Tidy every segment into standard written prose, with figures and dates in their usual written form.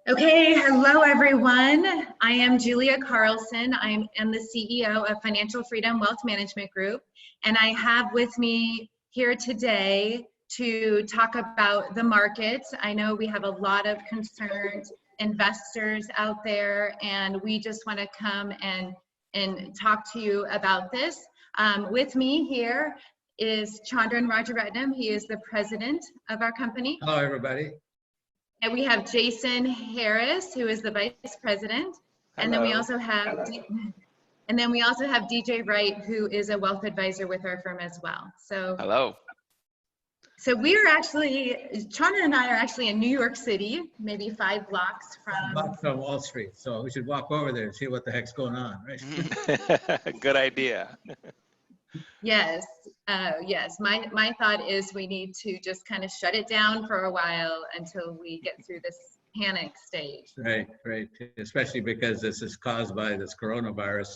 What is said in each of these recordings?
Okay, hello everyone. I am Julia Carlson. I am the CEO of Financial Freedom Wealth Management Group, and I have with me here today to talk about the markets. I know we have a lot of concerned investors out there, and we just want to come and talk to you about this. With me here is Chandran Rajaratnam. He is the president of our company. Hello, everybody. And we have Jason Harris, who is the vice president. And then we also have DJ Wright, who is a wealth advisor with our firm as well. So hello. So we are actually, Chandra and I are actually in New York City, maybe 5 blocks from Wall Street. So we should walk over there and see what the heck's going on, right? Good idea. Yes, yes. My thought is we need to just kind of shut it down for a while until we get through this panic stage. Right, right. Especially because this is caused by this coronavirus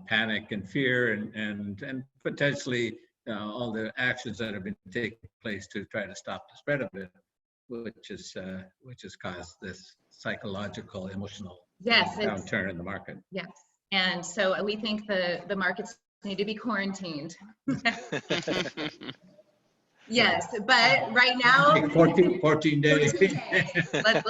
panic and fear and potentially all the actions that have been taking place to try to stop the spread of it, which has caused this psychological, emotional downturn in the market. Yes, and so we think the markets need to be quarantined. Yes, but right now 14 days. Let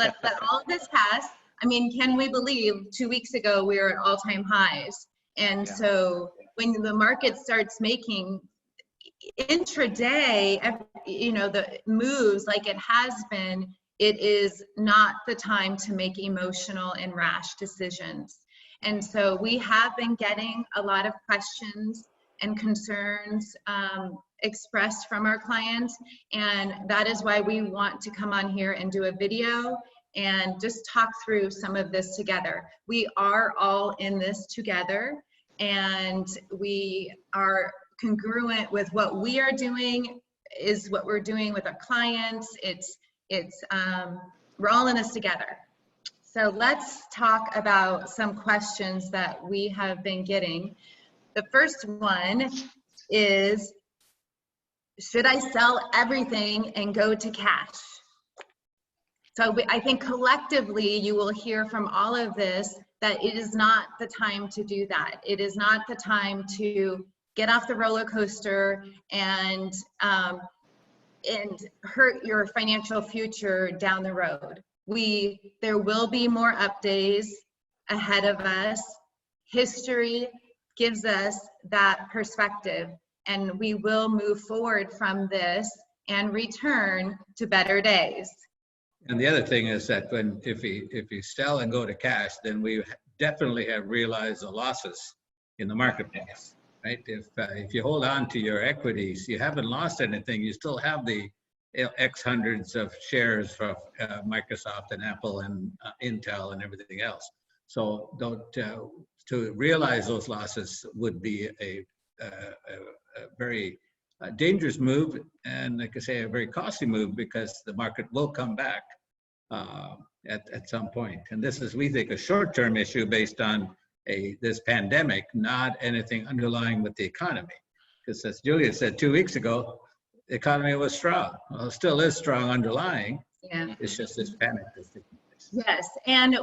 all of this pass. I mean, can we believe 2 weeks ago we were at all-time highs? And so when the market starts making intraday, the moves like it has been, it is not the time to make emotional and rash decisions. And so we have been getting a lot of questions and concerns expressed from our clients, and that is why we want to come on here and do a video and just talk through some of this together. We are all in this together, and we are congruent with what we are doing is what we're doing with our clients. We're all in this together. So let's talk about some questions that we have been getting. The first one is, should I sell everything and go to cash? So I think collectively you will hear from all of this that it is not the time to do that. It is not the time to get off the roller coaster and hurt your financial future down the road. There will be more up days ahead of us. History gives us that perspective, and we will move forward from this and return to better days. And the other thing is that if you sell and go to cash, then we definitely have realized the losses in the marketplace, right? If you hold on to your equities, you haven't lost anything. You still have the X hundreds of shares of Microsoft and Apple and Intel and everything else. So to realize those losses would be a very dangerous move, and like I say, a very costly move, because the market will come back at some point. And this is, we think, a short-term issue based on this pandemic, not anything underlying with the economy. Because as Julia said 2 weeks ago, the economy was strong. Well, it still is strong underlying. Yeah. It's just this panic that's taking place. Yes, and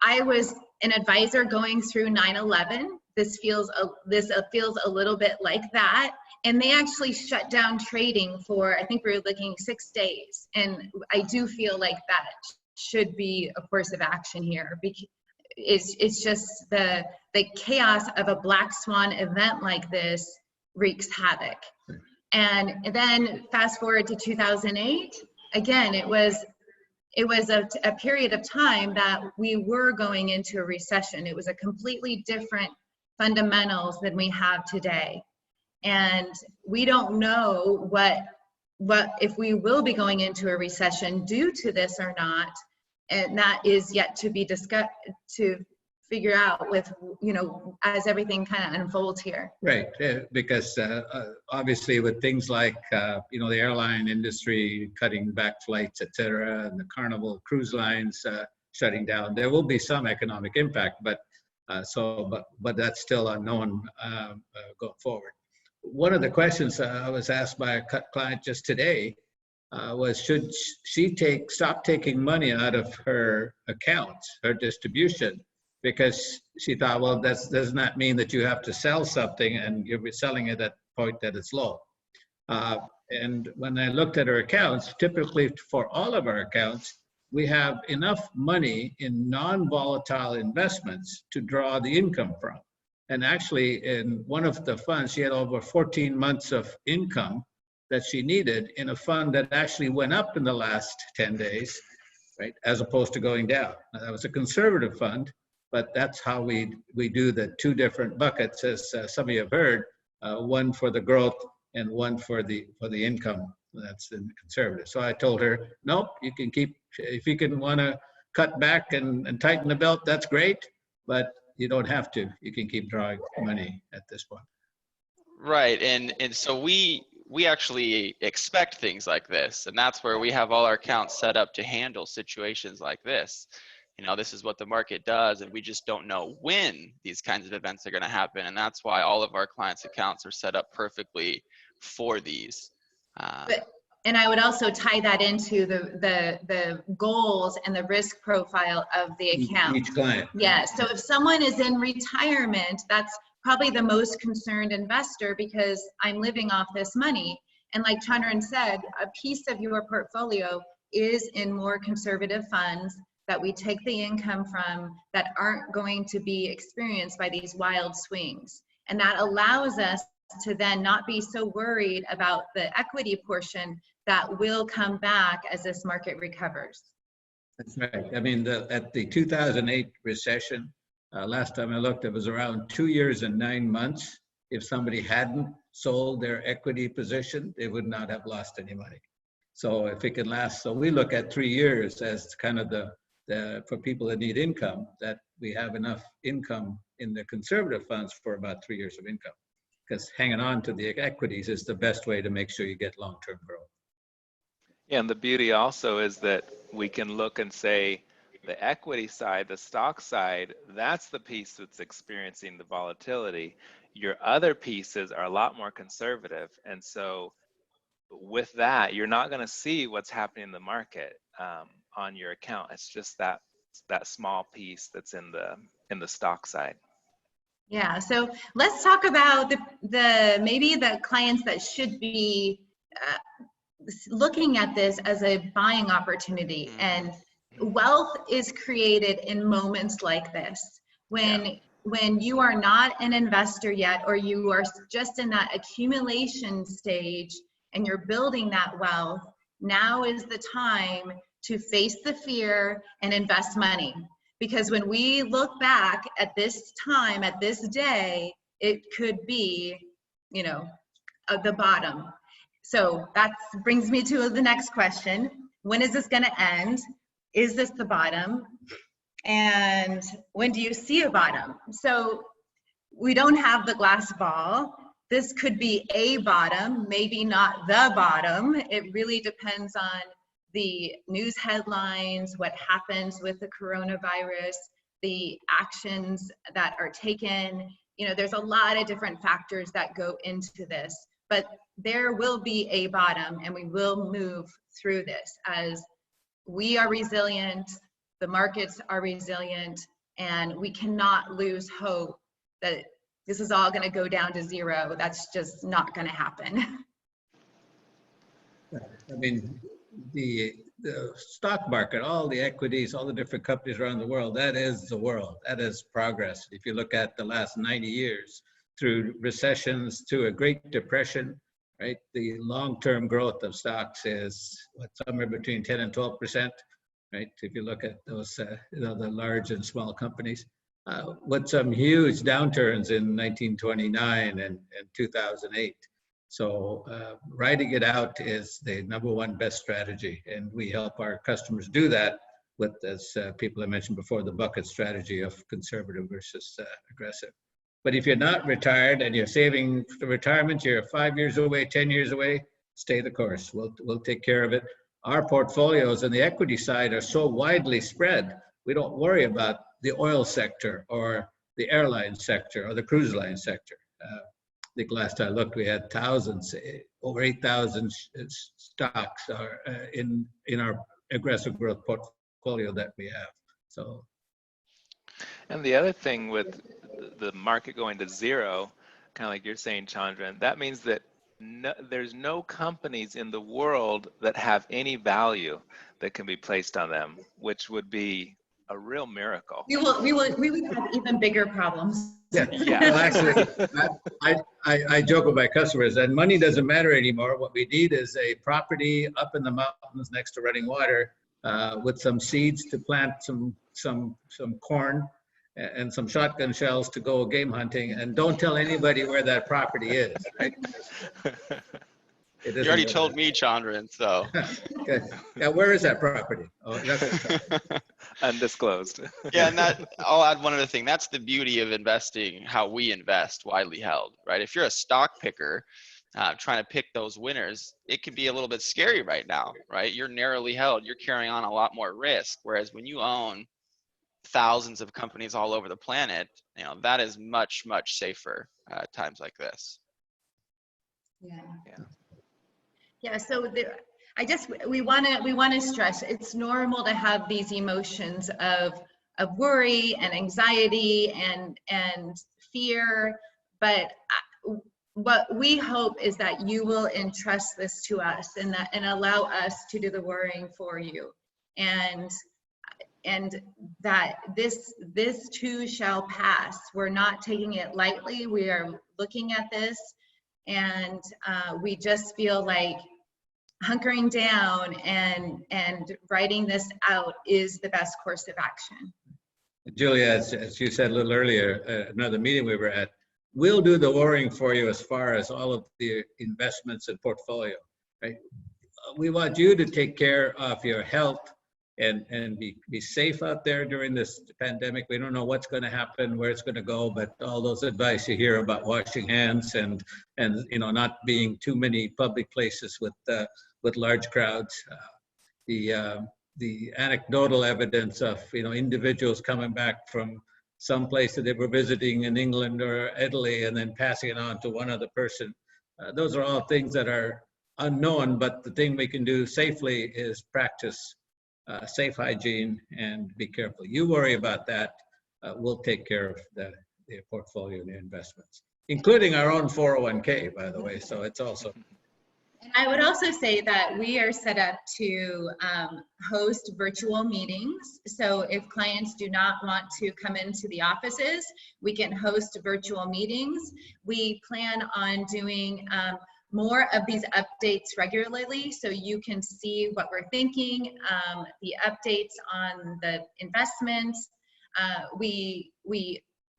I was an advisor going through 9/11. This feels a little bit like that. And they actually shut down trading for, I think we were looking 6 days. And I do feel like that should be a course of action here, because it's just the chaos of a black swan event like this wreaks havoc. And then fast forward to 2008, again, it was a period of time that we were going into a recession. It was a completely different fundamentals than we have today. And we don't know what if we will be going into a recession due to this or not. And that is yet to be discussed, to figure out with, as everything kind of unfolds here. Right, because obviously with things like, the airline industry cutting back flights, et cetera, and the Carnival cruise lines shutting down, there will be some economic impact, but that's still unknown going forward. One of the questions I was asked by a client just today was should she stop taking money out of her accounts, her distribution, because she thought, well, that does not mean that you have to sell something and you're selling it at the point that it's low. And when I looked at her accounts, typically for all of our accounts, we have enough money in non-volatile investments to draw the income from. And actually, in one of the funds, she had over 14 months of income that she needed in a fund that actually went up in the last 10 days, right, as opposed to going down. Now, that was a conservative fund, but that's how we do the two different buckets, as some of you have heard, one for the growth and one for the income. That's in the conservative. So I told her, nope, you can keep, if you can want to cut back and tighten the belt, that's great, but you don't have to. You can keep drawing money at this point. Right, and so we actually expect things like this, and that's where we have all our accounts set up to handle situations like this. You know, this is what the market does, and we just don't know when these kinds of events are going to happen, and that's why all of our clients' accounts are set up perfectly for these. And I would also tie that into the goals and the risk profile of the account. Each client. Yeah, so if someone is in retirement, that's probably the most concerned investor because I'm living off this money. And like Chandran said, a piece of your portfolio is in more conservative funds that we take the income from that aren't going to be experienced by these wild swings. And that allows us to then not be so worried about the equity portion that will come back as this market recovers. That's right. I mean, at the 2008 recession, last time I looked, it was around 2 years and 9 months. If somebody hadn't sold their equity position, they would not have lost any money. So if it can last, so we look at 3 years as kind of the for people that need income, that we have enough income in the conservative funds for about 3 years of income. Because hanging on to the equities is the best way to make sure you get long-term growth. Yeah, and the beauty also is that we can look and say the equity side, the stock side, that's the piece that's experiencing the volatility. Your other pieces are a lot more conservative. And so with that, you're not going to see what's happening in the market on your account. It's just that small piece that's in the stock side. Yeah, so let's talk about maybe the clients that should be looking at this as a buying opportunity. And wealth is created in moments like this when you are not an investor yet, or you are just in that accumulation stage and you're building that wealth. Now is the time to face the fear and invest money. Because when we look back at this time, at this day, it could be, you know, the bottom. So that brings me to the next question. When is this going to end? Is this the bottom? And when do you see a bottom? So we don't have the glass ball. This could be a bottom, maybe not the bottom. It really depends on the news headlines, what happens with the coronavirus, the actions that are taken. You know, there's a lot of different factors that go into this, but there will be a bottom and we will move through this as we are resilient, the markets are resilient, and we cannot lose hope that this is all going to go down to zero. That's just not going to happen. I mean, the stock market, all the equities, all the different companies around the world, that is the world. That is progress. If you look at the last 90 years, through recessions, to a Great Depression, right? The long-term growth of stocks is somewhere between 10 and 12%, right? If you look at those, the large and small companies. With some huge downturns in 1929 and 2008. So riding it out is the #1 best strategy, and we help our customers do that with, as people I mentioned before, the bucket strategy of conservative versus aggressive. But if you're not retired and you're saving for retirement, you're 5 years away, 10 years away, stay the course. We'll take care of it. Our portfolios on the equity side are so widely spread, we don't worry about the oil sector or the airline sector or the cruise line sector. think last I looked, we had thousands, over 8,000 stocks are in our aggressive growth portfolio that we have. So, and the other thing with the market going to zero, kind of like you're saying, Chandra, that means that there's no companies in the world that have any value that can be placed on them, which would be a real miracle. We would have even bigger problems. yeah. Yeah. Well, actually, I joke with my customers that money doesn't matter anymore. What we need is a property up in the mountains next to running water with some seeds to plant some corn and some shotgun shells to go game hunting, and don't tell anybody where that property is, right? You already told me, Chandran, so. Okay. Yeah, where is that property? Oh, that's Undisclosed. Yeah, and I'll add one other thing. That's the beauty of investing, how we invest, widely held, right? If you're a stock picker trying to pick those winners, it can be a little bit scary right now, right? You're narrowly held. You're carrying on a lot more risk. Whereas when you own thousands of companies all over the planet, that is much, much safer at times like this. Yeah. So we want to stress it's normal to have these emotions of worry and anxiety and fear, but what we hope is that you will entrust this to us and allow us to do the worrying for you, and that this too shall pass. We're not taking it lightly. We are looking at this, and we just feel like hunkering down and writing this out is the best course of action. Julia, as you said a little earlier, another meeting we were at, we'll do the worrying for you as far as all of the investments and portfolio, right? We want you to take care of your health and be safe out there during this pandemic. We don't know what's going to happen, where it's going to go, but all those advice you hear about washing hands and not being too many public places with large crowds. The anecdotal evidence of individuals coming back from some place that they were visiting in England or Italy and then passing it on to one other person. Those are all things that are unknown, but the thing we can do safely is practice safe hygiene and be careful. You worry about that. We'll take care of the portfolio and the investments, including our own 401k, by the way. So it's also. And I would also say that we are set up to host virtual meetings. So if clients do not want to come into the offices, we can host virtual meetings. We plan on doing more of these updates regularly, so you can see what we're thinking, the updates on the investments. We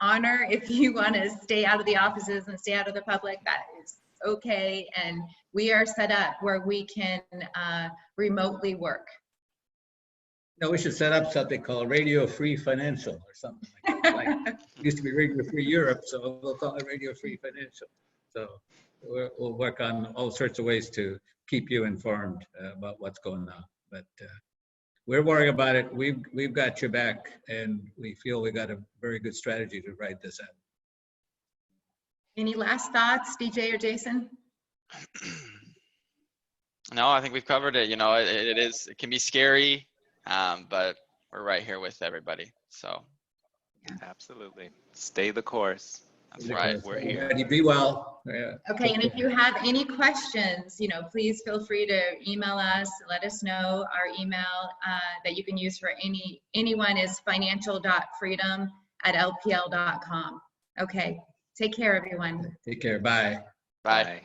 honor if you want to stay out of the offices and stay out of the public, that is okay. And we are set up where we can remotely work. No, we should set up something called Radio Free Financial or something like that. Like, it used to be Radio Free Europe, so we'll call it Radio Free Financial. So we'll work on all sorts of ways to keep you informed about what's going on. But we're worrying about it. We've got your back, and we feel we got a very good strategy to ride this out. Any last thoughts, DJ or Jason? No, I think we've covered it. It can be scary, but we're right here with everybody. So absolutely, stay the course. That's right. We're here. Ready, be well. Yeah. Okay, and if you have any questions, please feel free to email us. Let us know. Our email that you can use for anyone is financial.freedom@lpl.com. Okay, take care, everyone. Take care. Bye. Bye.